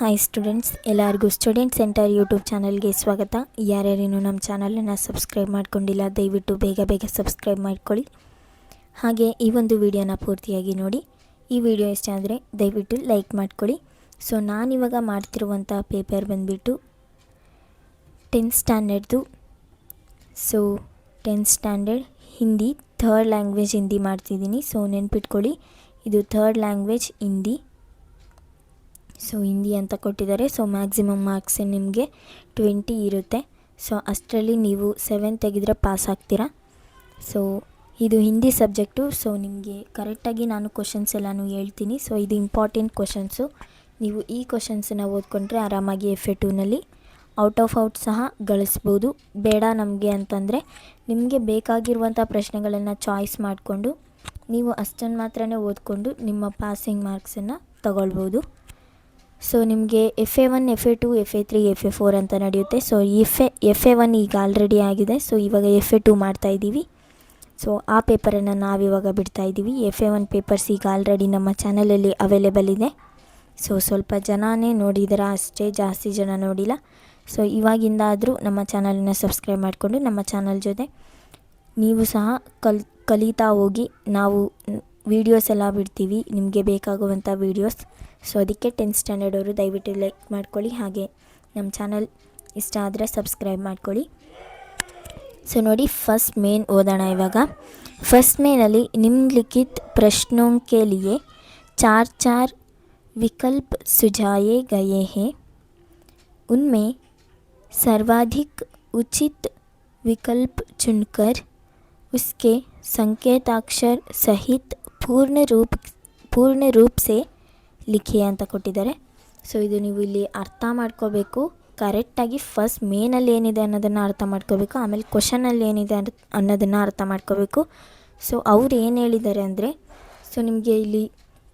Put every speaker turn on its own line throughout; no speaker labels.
Hi students, ಎಲ್ಲರಿಗೂ student centre YouTube ಚಾನಲ್ಗೆ ಸ್ವಾಗತ. ಯಾರ್ಯಾರೇನು ನಮ್ಮ ಚಾನಲನ್ನು ಸಬ್ಸ್ಕ್ರೈಬ್ ಮಾಡ್ಕೊಂಡಿಲ್ಲ ದಯವಿಟ್ಟು ಬೇಗ ಸಬ್ಸ್ಕ್ರೈಬ್ ಮಾಡ್ಕೊಳ್ಳಿ. ಹಾಗೆ ಈ ಒಂದು ವಿಡಿಯೋನ ಪೂರ್ತಿಯಾಗಿ ನೋಡಿ. ಈ ವಿಡಿಯೋ ಇಷ್ಟ ಆದರೆ ದಯವಿಟ್ಟು ಲೈಕ್ ಮಾಡ್ಕೊಳ್ಳಿ. ಸೊ ನಾನಿವಾಗ ಮಾಡ್ತಿರುವಂಥ ಪೇಪರ್ ಬಂದುಬಿಟ್ಟು 10th ಸ್ಟ್ಯಾಂಡರ್ಡ್ದು. So 10th standard Hindi, third language Hindi ಮಾಡ್ತಿದ್ದೀನಿ. ಸೊ ನೆನ್ಪಿಟ್ಕೊಳ್ಳಿ, ಇದು third language Hindi. So Hindi ಅಂತ ಕೊಟ್ಟಿದ್ದಾರೆ. ಸೊ ಮ್ಯಾಕ್ಸಿಮಮ್ ಮಾರ್ಕ್ಸ್ ನಿಮಗೆ 20 ಇರುತ್ತೆ. ಸೊ ಅಷ್ಟರಲ್ಲಿ ನೀವು 7 ತೆಗೆದರೆ ಪಾಸ್ ಆಗ್ತೀರಾ. ಸೊ ಇದು ಹಿಂದಿ ಸಬ್ಜೆಕ್ಟು. ಸೊ ನಿಮಗೆ ಕರೆಕ್ಟಾಗಿ ನಾನು ಕ್ವಶನ್ಸ್ ಎಲ್ಲನೂ ಹೇಳ್ತೀನಿ. ಸೊ ಇದು ಇಂಪಾರ್ಟೆಂಟ್ ಕ್ವಶನ್ಸು. ನೀವು ಈ ಕ್ವಶನ್ಸನ್ನು ಓದ್ಕೊಂಡ್ರೆ ಆರಾಮಾಗಿ FA2ನಲ್ಲಿ ಔಟ್ ಆಫ್ ಔಟ್ ಸಹ ಗಳಿಸ್ಬೋದು. ಬೇಡ ನಮಗೆ ಅಂತಂದರೆ ನಿಮಗೆ ಬೇಕಾಗಿರುವಂಥ ಪ್ರಶ್ನೆಗಳನ್ನು ಚಾಯ್ಸ್ ಮಾಡಿಕೊಂಡು ನೀವು ಅಷ್ಟನ್ನು ಮಾತ್ರನೇ ಓದ್ಕೊಂಡು ನಿಮ್ಮ ಪಾಸಿಂಗ್ ಮಾರ್ಕ್ಸನ್ನು ತಗೊಳ್ಬೋದು. ಸೊ ನಿಮಗೆ FA1, FA2, FA3, FA4 ಅಂತ ನಡೆಯುತ್ತೆ. ಸೊ FA1 ಈಗ ಆಲ್ರೆಡಿ ಆಗಿದೆ. ಸೊ ಇವಾಗ FA2 ಮಾಡ್ತಾಯಿದ್ದೀವಿ. ಸೊ ಆ ಪೇಪರನ್ನು ನಾವಿವಾಗ ಬಿಡ್ತಾಯಿದ್ದೀವಿ. FA1 ಪೇಪರ್ಸ್ ಈಗ ಆಲ್ರೆಡಿ ನಮ್ಮ ಚಾನಲಲ್ಲಿ ಅವೈಲೇಬಲ್ ಇದೆ. ಸೊ ಸ್ವಲ್ಪ ಜನನೇ ನೋಡಿದ್ದೀರಾ ಅಷ್ಟೇ, ಜಾಸ್ತಿ ಜನ ನೋಡಿಲ್ಲ. ಸೊ ಇವಾಗಿಂದ ಆದರೂ ನಮ್ಮ ಚಾನಲನ್ನು ಸಬ್ಸ್ಕ್ರೈಬ್ ಮಾಡಿಕೊಂಡು ನಮ್ಮ ಚಾನಲ್ ಜೊತೆ ನೀವು ಸಹ ಕಲಿತಾ ಹೋಗಿ. ನಾವು ವೀಡಿಯೋಸ್ ಎಲ್ಲ ಬಿಡ್ತೀವಿ, ನಿಮಗೆ ಬೇಕಾಗುವಂಥ ವೀಡಿಯೋಸ್. ಸೊ ಅದಕ್ಕೆ 10th ಸ್ಟ್ಯಾಂಡರ್ಡ್ ಅವರು ದಯವಿಟ್ಟು ಲೈಕ್ ಮಾಡ್ಕೊಳ್ಳಿ. ಹಾಗೆ ನಮ್ಮ ಚಾನಲ್ ಇಷ್ಟ ಆದರೆ ಸಬ್ಸ್ಕ್ರೈಬ್ ಮಾಡ್ಕೊಳ್ಳಿ. ಸೊ ನೋಡಿ, ಫಸ್ಟ್ ಮೇನ್ ಓದೋಣ ಇವಾಗ. ಫಸ್ಟ್ ಮೇನಲ್ಲಿ ನಿಮ್ನಲಿಖಿತ ಪ್ರಶ್ನೋं के लिए 4 विकल्प सुझाए गए हैं. उनमें सर्वाधिक उचित विकल्प चुनकर उसके संकेताक्षर सहित पूर्ण रूप से ಲಿಖಿ ಅಂತ ಕೊಟ್ಟಿದ್ದಾರೆ. ಸೊ ಇದು ನೀವು ಇಲ್ಲಿ ಅರ್ಥ ಮಾಡ್ಕೋಬೇಕು ಕರೆಕ್ಟಾಗಿ. ಫಸ್ಟ್ ಮೇನಲ್ಲಿ ಏನಿದೆ ಅನ್ನೋದನ್ನು ಅರ್ಥ ಮಾಡ್ಕೋಬೇಕು, ಆಮೇಲೆ ಕ್ವಶನಲ್ಲಿ ಏನಿದೆ ಅನ್ನೋದನ್ನು ಅರ್ಥ ಮಾಡ್ಕೋಬೇಕು. ಸೊ ಅವ್ರು ಏನು ಹೇಳಿದ್ದಾರೆ ಅಂದರೆ, ಸೊ ನಿಮಗೆ ಇಲ್ಲಿ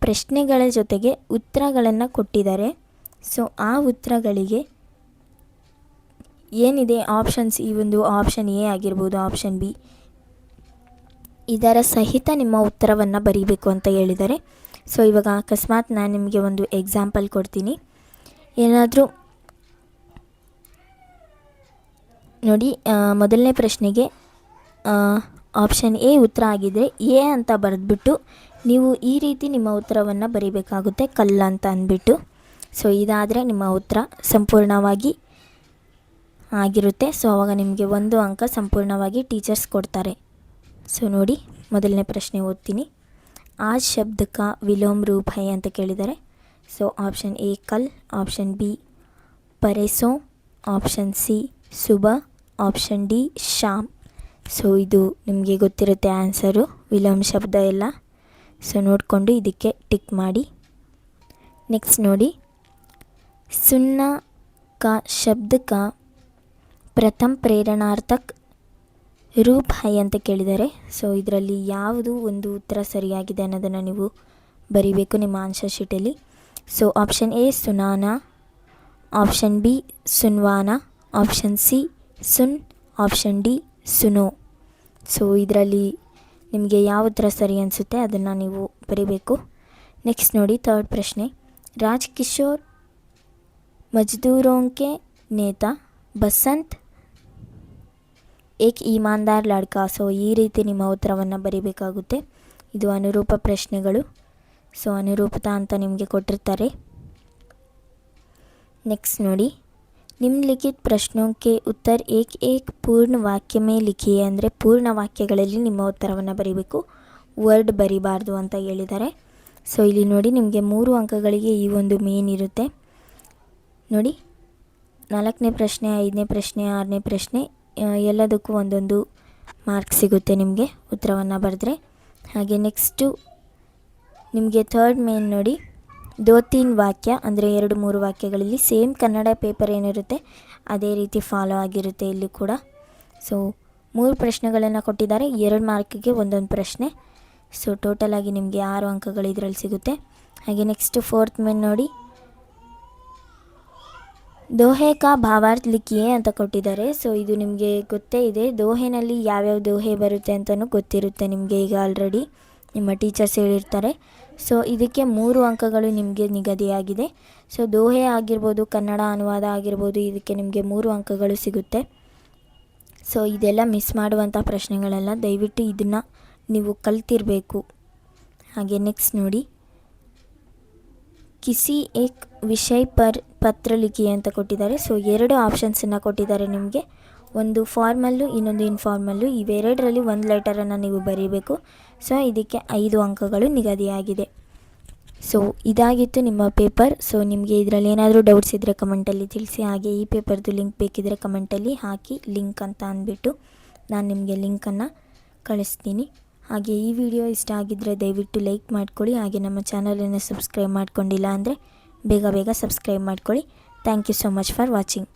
ಪ್ರಶ್ನೆಗಳ ಜೊತೆಗೆ ಉತ್ತರಗಳನ್ನು ಕೊಟ್ಟಿದ್ದಾರೆ. ಸೊ ಆ ಉತ್ತರಗಳಿಗೆ ಏನಿದೆ ಆಪ್ಷನ್ಸ್, ಈ ಒಂದು ಆಪ್ಷನ್ ಎ ಆಗಿರ್ಬೋದು, ಆಪ್ಷನ್ ಬಿ, ಇದರ ಸಹಿತ ನಿಮ್ಮ ಉತ್ತರವನ್ನು ಬರೀಬೇಕು ಅಂತ ಹೇಳಿದ್ದಾರೆ. ಸೊ ಇವಾಗ ಅಕಸ್ಮಾತ್ ನಾನು ನಿಮಗೆ ಒಂದು ಎಕ್ಸಾಂಪಲ್ ಕೊಡ್ತೀನಿ. ಏನಾದರೂ ನೋಡಿ, ಮೊದಲನೇ ಪ್ರಶ್ನೆಗೆ ಆಪ್ಷನ್ ಎ ಉತ್ತರ ಆಗಿದ್ದರೆ ಎ ಅಂತ ಬರೆದ್ಬಿಟ್ಟು ನೀವು ಈ ರೀತಿ ನಿಮ್ಮ ಉತ್ತರವನ್ನು ಬರೀಬೇಕಾಗುತ್ತೆ, ಕಲ್ಲ ಅಂತ ಅಂದ್ಬಿಟ್ಟು. ಸೊ ಇದಾದರೆ ನಿಮ್ಮ ಉತ್ತರ ಸಂಪೂರ್ಣವಾಗಿ ಆಗಿರುತ್ತೆ. ಸೊ ಆವಾಗ ನಿಮಗೆ 1 ಅಂಕ ಸಂಪೂರ್ಣವಾಗಿ ಟೀಚರ್ಸ್ ಕೊಡ್ತಾರೆ. ಸೊ ನೋಡಿ, ಮೊದಲನೇ ಪ್ರಶ್ನೆ ಓದ್ತೀನಿ. आज शब्द का विलोम रूप है ಅಂತ ಕೇಳಿದ್ದಾರೆ. ಸೊ ಆಪ್ಷನ್ ಎ ಕಲ್, ಆಪ್ಷನ್ ಬಿ ಪರೆಸೋ, ಆಪ್ಷನ್ ಸಿ ಸುಬ, ಆಪ್ಷನ್ ಡಿ ಶಾಮ್. ಸೊ ಇದು ನಿಮಗೆ ಗೊತ್ತಿರುತ್ತೆ ಆನ್ಸರು, ವಿಲೋಮ ಶಬ್ದ ಎಲ್ಲ. ಸೊ ನೋಡಿಕೊಂಡು ಇದಕ್ಕೆ ಟಿಕ್ ಮಾಡಿ. ನೆಕ್ಸ್ಟ್ ನೋಡಿ, ಸುನ್ನ ಕಾ ಶಬ್ದ ಕಾ ಪ್ರಥಮ ಪ್ರೇರಣಾರ್ಥಕ್ ರೂಪ್ ಹೈ ಅಂತ ಕೇಳಿದ್ದಾರೆ. ಸೊ ಇದರಲ್ಲಿ ಯಾವುದು ಒಂದು ಉತ್ತರ ಸರಿಯಾಗಿದೆ ಅನ್ನೋದನ್ನು ನೀವು ಬರೀಬೇಕು ನಿಮ್ಮ ಆನ್ಸರ್ ಶೀಟಲ್ಲಿ. ಸೊ ಆಪ್ಷನ್ ಎ ಸುನಾನಾ, ಆಪ್ಷನ್ ಬಿ ಸುನ್ವಾನಾ, ಆಪ್ಷನ್ ಸಿ ಸುನ್, ಆಪ್ಷನ್ ಡಿ ಸುನೋ. ಸೊ ಇದರಲ್ಲಿ ನಿಮಗೆ ಯಾವ ಉತ್ತರ ಸರಿ ಅನಿಸುತ್ತೆ ಅದನ್ನು ನೀವು ಬರೀಬೇಕು. ನೆಕ್ಸ್ಟ್ ನೋಡಿ, ಥರ್ಡ್ ಪ್ರಶ್ನೆ. ರಾಜ್ ಕಿಶೋರ್ ಮಜ್ದೂರೋಂ ಕೆ ನೇತಾ ಬಸಂತ್ ಏಕ್ ಈಮಾನ್ದಾರ್ ಲಡ್ಕಾ. ಸೊ ಈ ರೀತಿ ನಿಮ್ಮ ಉತ್ತರವನ್ನು ಬರೀಬೇಕಾಗುತ್ತೆ. ಇದು ಅನುರೂಪ ಪ್ರಶ್ನೆಗಳು. ಸೊ ಅನುರೂಪತಾ ಅಂತ ನಿಮಗೆ ಕೊಟ್ಟಿರ್ತಾರೆ. ನೆಕ್ಸ್ಟ್ ನೋಡಿ, ನಿಮ್ನಲಿಖಿತ ಪ್ರಶ್ನೋं के उत्तर एक ಪೂರ್ಣ ವಾಕ್ಯ ಮೇ ಲಿಖಿಯೇ. ಅಂದರೆ ಪೂರ್ಣ ವಾಕ್ಯಗಳಲ್ಲಿ ನಿಮ್ಮ ಉತ್ತರವನ್ನು ಬರೀಬೇಕು, ವರ್ಡ್ ಬರಿಬಾರ್ದು ಅಂತ ಹೇಳಿದ್ದಾರೆ. ಸೊ ಇಲ್ಲಿ ನೋಡಿ, ನಿಮಗೆ 3 ಅಂಕಗಳಿಗೆ ಈ ಒಂದು ಮೇನ್ ಇರುತ್ತೆ. ನೋಡಿ, 4ನೇ ಪ್ರಶ್ನೆ, 5ನೇ ಪ್ರಶ್ನೆ, 6ನೇ ಪ್ರಶ್ನೆ ಎಲ್ಲದಕ್ಕೂ ಒಂದೊಂದು ಮಾರ್ಕ್ ಸಿಗುತ್ತೆ ನಿಮಗೆ ಉತ್ತರವನ್ನು ಬರೆದ್ರೆ. ಹಾಗೆ ನೆಕ್ಸ್ಟು ನಿಮಗೆ ಥರ್ಡ್ ಮೇನ್ ನೋಡಿ, 2-3 ವಾಕ್ಯ ಅಂದರೆ 2-3 ವಾಕ್ಯಗಳಲ್ಲಿ ಸೇಮ್ ಕನ್ನಡ ಪೇಪರ್ ಏನಿರುತ್ತೆ ಅದೇ ರೀತಿ ಫಾಲೋ ಆಗಿರುತ್ತೆ ಇಲ್ಲಿ ಕೂಡ. ಸೊ 3 ಪ್ರಶ್ನೆಗಳನ್ನು ಕೊಟ್ಟಿದ್ದಾರೆ, 2 ಮಾರ್ಕಿಗೆ ಒಂದೊಂದು ಪ್ರಶ್ನೆ. ಸೊ ಟೋಟಲಾಗಿ ನಿಮಗೆ 6 ಅಂಕಗಳು ಇದರಲ್ಲಿ ಸಿಗುತ್ತೆ. ಹಾಗೆ ನೆಕ್ಸ್ಟು ಫೋರ್ತ್ ಮೇನ್ ನೋಡಿ, ದೋಹೆ ಕಾ ಭಾವಾರ್ಥ ಲಿಖಿಯೇ ಅಂತ ಕೊಟ್ಟಿದ್ದಾರೆ. ಸೊ ಇದು ನಿಮಗೆ ಗೊತ್ತೇ ಇದೆ, ದೋಹೆನಲ್ಲಿ ಯಾವ್ಯಾವ ದೋಹೆ ಬರುತ್ತೆ ಅಂತಲೂ ಗೊತ್ತಿರುತ್ತೆ ನಿಮಗೆ, ಈಗ ಆಲ್ರೆಡಿ ನಿಮ್ಮ ಟೀಚರ್ಸ್ ಹೇಳಿರ್ತಾರೆ. ಸೊ ಇದಕ್ಕೆ 3 ಅಂಕಗಳು ನಿಮಗೆ ನಿಗದಿಯಾಗಿದೆ. ಸೊ ದೋಹೆ ಆಗಿರ್ಬೋದು, ಕನ್ನಡ ಅನುವಾದ ಆಗಿರ್ಬೋದು, ಇದಕ್ಕೆ ನಿಮಗೆ 3 ಅಂಕಗಳು ಸಿಗುತ್ತೆ. ಸೊ ಇದೆಲ್ಲ ಮಿಸ್ ಮಾಡುವಂಥ ಪ್ರಶ್ನೆಗಳಲ್ಲ, ದಯವಿಟ್ಟು ಇದನ್ನು ನೀವು ಕಲ್ತಿರಬೇಕು. ಹಾಗೆ ನೆಕ್ಸ್ಟ್ ನೋಡಿ, ಕಿಸಿ ಏಕ್ ವಿಷಯ ಪತ್ರ ಲಿಖಿ ಅಂತ ಕೊಟ್ಟಿದ್ದಾರೆ. ಸೊ 2 ಆಪ್ಷನ್ಸನ್ನು ಕೊಟ್ಟಿದ್ದಾರೆ ನಿಮಗೆ, ಒಂದು ಫಾರ್ಮಲ್ಲು, ಇನ್ನೊಂದು ಇನ್ಫಾರ್ಮಲ್ಲು. ಇವೆರಡರಲ್ಲಿ ಒಂದು ಲೆಟರನ್ನು ನೀವು ಬರೀಬೇಕು. ಸೊ ಇದಕ್ಕೆ 5 ಅಂಕಗಳು ನಿಗದಿಯಾಗಿದೆ. ಸೊ ಇದಾಗಿತ್ತು ನಿಮ್ಮ ಪೇಪರ್. ಸೊ ನಿಮಗೆ ಇದರಲ್ಲಿ ಏನಾದರೂ ಡೌಟ್ಸ್ ಇದ್ದರೆ ಕಮೆಂಟಲ್ಲಿ ತಿಳಿಸಿ. ಹಾಗೆ ಈ ಪೇಪರ್ದು ಲಿಂಕ್ ಬೇಕಿದ್ದರೆ ಕಮೆಂಟಲ್ಲಿ ಹಾಕಿ, ಲಿಂಕ್ ಅಂತ ಅಂದ್ಬಿಟ್ಟು ನಾನು ನಿಮಗೆ ಲಿಂಕನ್ನು ಕಳಿಸ್ತೀನಿ. ಹಾಗೆ ಈ ವಿಡಿಯೋ ಇಷ್ಟ ಆಗಿದ್ದರೆ ದಯವಿಟ್ಟು ಲೈಕ್ ಮಾಡ್ಕೊಳ್ಳಿ. ಹಾಗೆ ನಮ್ಮ ಚಾನಲನ್ನು ಸಬ್ಸ್ಕ್ರೈಬ್ ಮಾಡ್ಕೊಂಡಿಲ್ಲ ಅಂದರೆ ಬೇಗ ಸಬ್ಸ್ಕ್ರೈಬ್ ಮಾಡ್ಕೊಳ್ಳಿ. Thank you so much for watching.